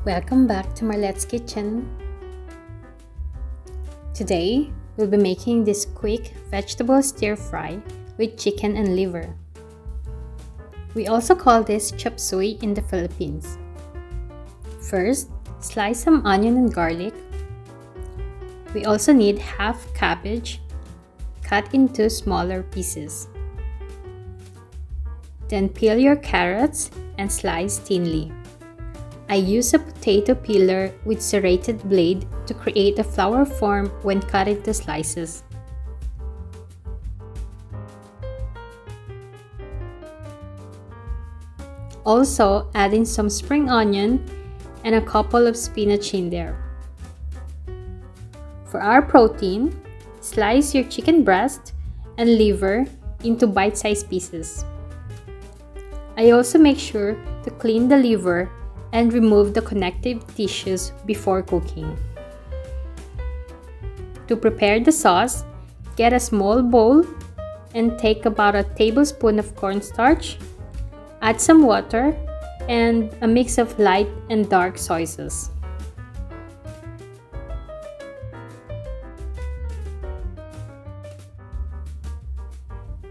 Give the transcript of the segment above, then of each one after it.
Welcome back to Marlette's Kitchen. Today, we'll be making this quick vegetable stir fry with chicken and liver. We also call this Chopseuy in the Philippines. First, slice some onion and garlic. We also need half cabbage, cut into smaller pieces. Then peel your carrots and slice thinly. I use a potato peeler with serrated blade to create a flower form when cut into slices. Also, add in some spring onion and a couple of spinach in there. For our protein, slice your chicken breast and liver into bite-sized pieces. I also make sure to clean the liver and remove the connective tissues before cooking. To prepare the sauce, get a small bowl and take about a tablespoon of cornstarch, add some water, and a mix of light and dark soy sauce.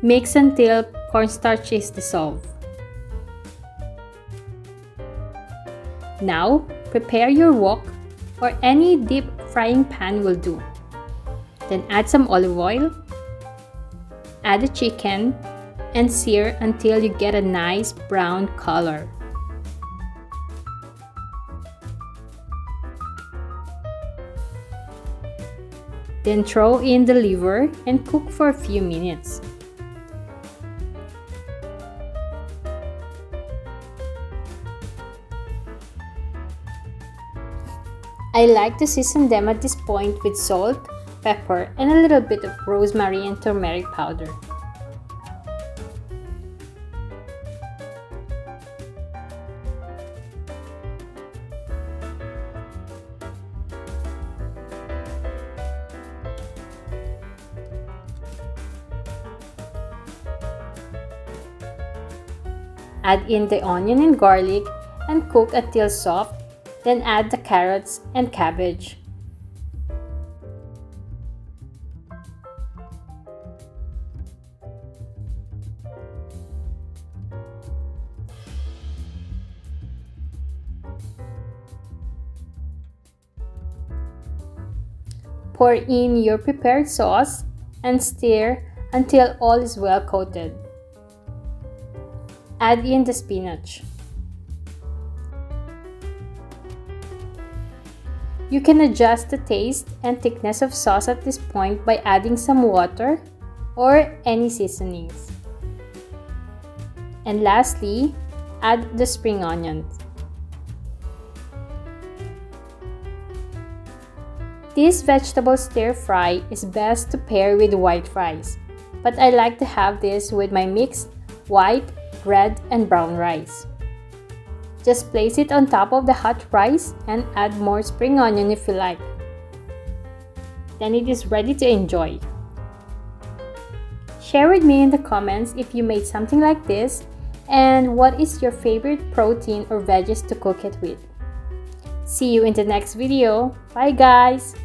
Mix until cornstarch is dissolved. Now, prepare your wok or any deep frying pan will do. Then add some olive oil, add the chicken, and sear until you get a nice brown color. Then throw in the liver and cook for a few minutes. I like to season them at this point with salt, pepper, and a little bit of rosemary and turmeric powder. Add in the onion and garlic and cook until soft. Then add the carrots and cabbage. Pour in your prepared sauce and stir until all is well coated. Add in the spinach. You can adjust the taste and thickness of sauce at this point by adding some water or any seasonings. And lastly, add the spring onions. This vegetable stir fry is best to pair with white rice, but I like to have this with my mixed white, red, and brown rice. Just place it on top of the hot rice and add more spring onion if you like. Then it is ready to enjoy. Share with me in the comments if you made something like this and what is your favorite protein or veggies to cook it with. See you in the next video. Bye guys!